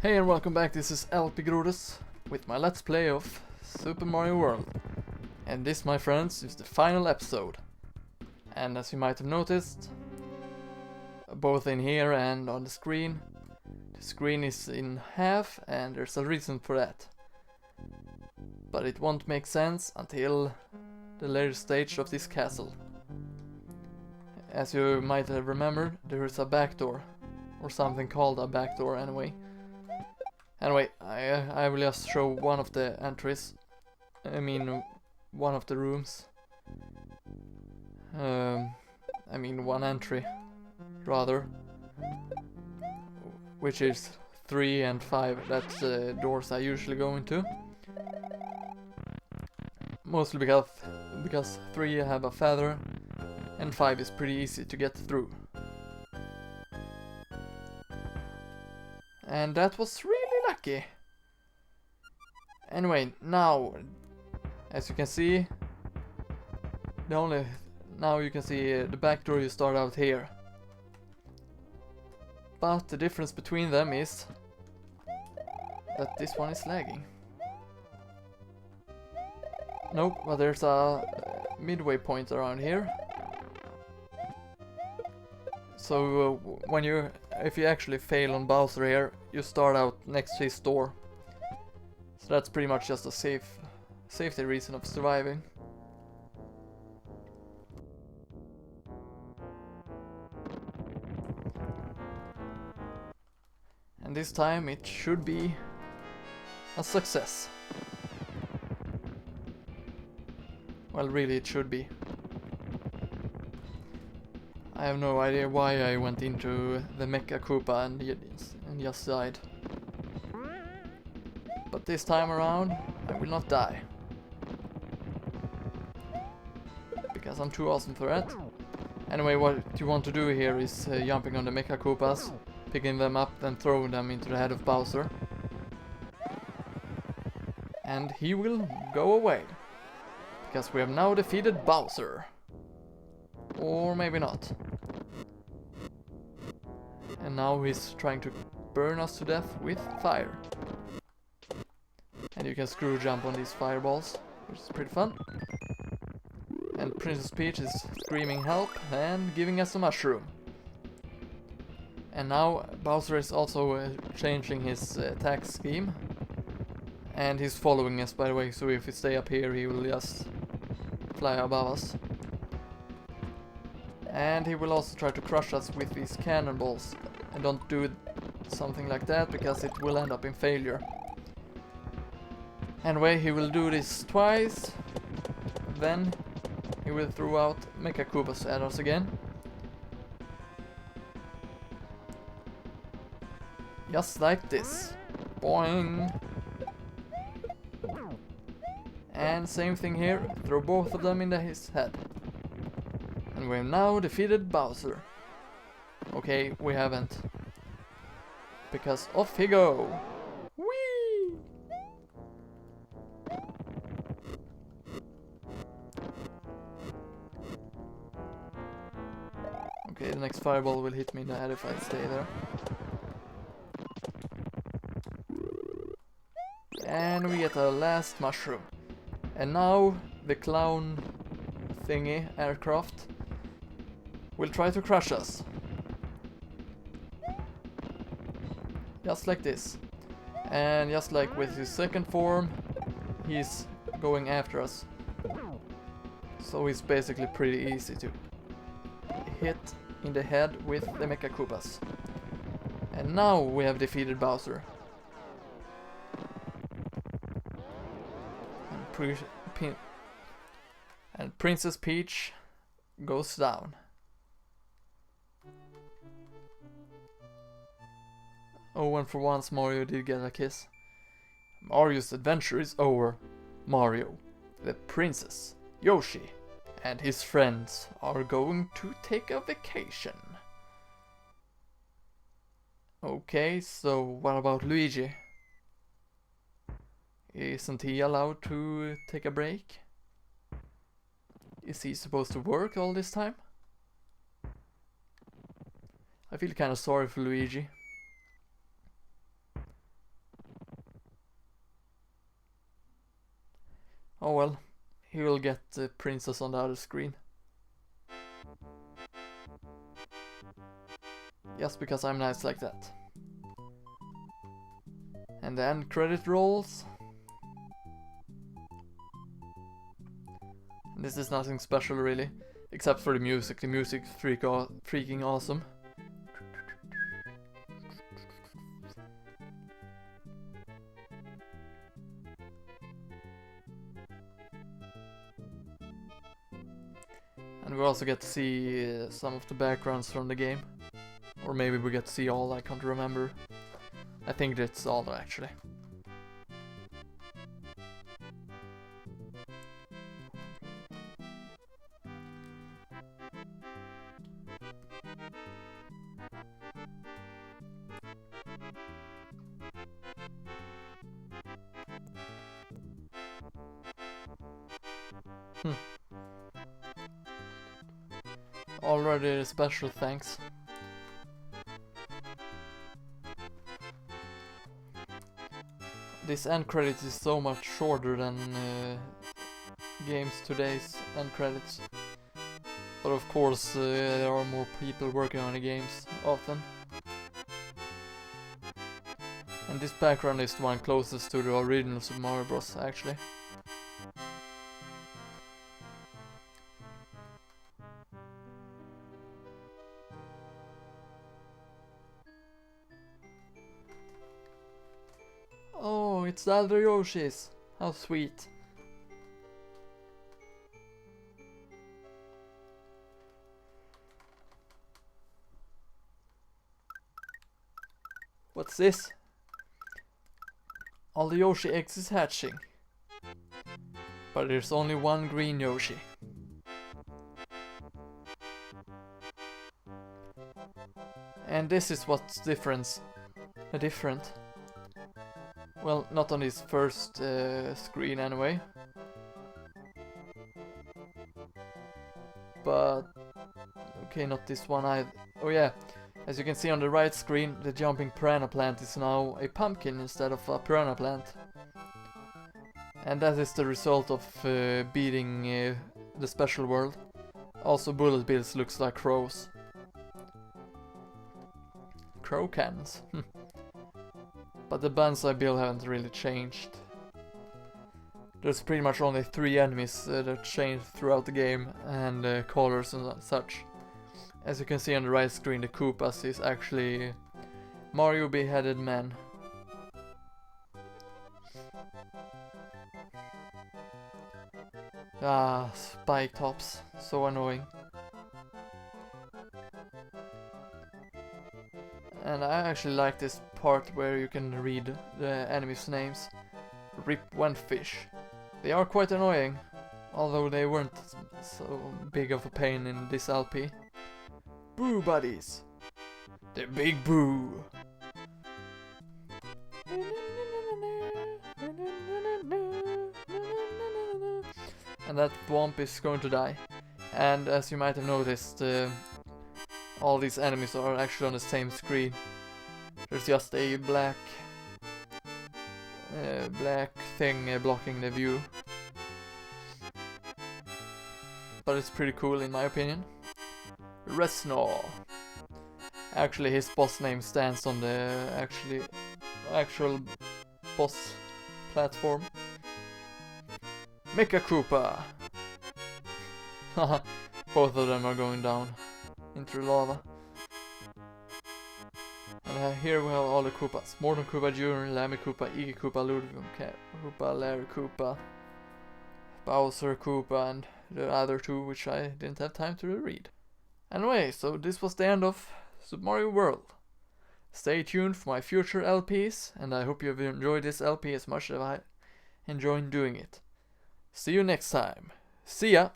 Hey and welcome back, this is LPGrodus with my Let's Play of Super Mario World. And this, my friends, is the final episode. And as you might have noticed, both in here and on the screen is in half, and there's a reason for that. But it won't make sense until the later stage of this castle. As you might have remembered, there is a backdoor, or something called a backdoor anyway. Anyway, I will just show one of the entries. One of the rooms. One entry, rather. Which is 3 and 5. That's the doors I usually go into. Mostly because 3 have a feather, and 5 is pretty easy to get through. And that was really lucky. Anyway, now, as you can see, now you can see the back door. You start out here, but the difference between them is that this one is lagging. Nope, but there's a midway point around here. So if you actually fail on Bowser here, you start out next to his door. So that's pretty much just a safety reason of surviving. And this time it should be a success. Well, really it should be. I have no idea why I went into the Mecha Koopa and just died. But this time around, I will not die. Because I'm too awesome for that. Anyway, what you want to do here is jumping on the Mecha Koopas, picking them up, then throwing them into the head of Bowser. And he will go away. Because we have now defeated Bowser. Or maybe not. And now he's trying to burn us to death with fire. And you can screw jump on these fireballs, which is pretty fun. And Princess Peach is screaming help and giving us a mushroom. And now Bowser is also changing his attack scheme. And he's following us, by the way, so if we stay up here he will just fly above us. And he will also try to crush us with these cannonballs. And don't do something like that, because it will end up in failure. Anyway, he will do this twice. Then he will throw out Mecha Koopas at us again. Just like this. Boing! And same thing here, throw both of them into his head. And we've now defeated Bowser. Okay, we haven't. Because off he go! Whee! Okay, the next fireball will hit me in the head if I stay there. And we get our last mushroom. And now the clown thingy aircraft will try to crush us. Just like this. And just like with his second form, he's going after us. So he's basically pretty easy to hit in the head with the Mecha Koopas. And now we have defeated Bowser. And Princess Peach goes down. Oh, and for once Mario did get a kiss. Mario's adventure is over. Mario, the princess, Yoshi, and his friends are going to take a vacation. Okay, so what about Luigi? Isn't he allowed to take a break? Is he supposed to work all this time? I feel kinda sorry for Luigi. Oh well, he will get the princess on the other screen. Just because I'm nice like that. And the end credit rolls. This is nothing special really, except for the music. The music is freaking awesome. And we also get to see some of the backgrounds from the game. Or maybe we get to see all, I can't remember. I think that's all actually. Already a special thanks. This end credit is so much shorter than games today's end credits. But of course there are more people working on the games often. And this background is the one closest to the original Super Mario Bros. Actually. Oh, it's the other Yoshis. How sweet. What's this? All the Yoshi eggs is hatching. But there's only one green Yoshi. And this is what's different. Well, not on his first screen anyway. But okay, not this one either. Oh yeah, as you can see on the right screen, the jumping piranha plant is now a pumpkin instead of a piranha plant. And that is the result of beating the special world. Also, bullet bills looks like crows. Crow cannons. But the Banzai bill haven't really changed. There's pretty much only 3 enemies that change throughout the game, and colors and such. As you can see on the right screen, the Koopas is actually Mario beheaded men. Ah, spike tops, so annoying. And I actually like this part where you can read the enemies' names. Rip Wentfish. They are quite annoying, although they weren't so big of a pain in this LP. Boo buddies! The big boo! And that Thwomp is going to die. And as you might have noticed, all these enemies are actually on the same screen. There's just a black thing blocking the view. But it's pretty cool in my opinion. Resnor. Actually, his boss name stands on the actual boss platform. Mecha Koopa. Haha, both of them are going down into lava. And here we have all the Koopas. Morton Koopa Jr., Lammy Koopa, Iggy Koopa, Ludwig Koopa, Larry Koopa, Bowser Koopa, and the other 2 which I didn't have time to read. Anyway, so this was the end of Super Mario World. Stay tuned for my future LPs, and I hope you've enjoyed this LP as much as I enjoyed doing it. See you next time. See ya!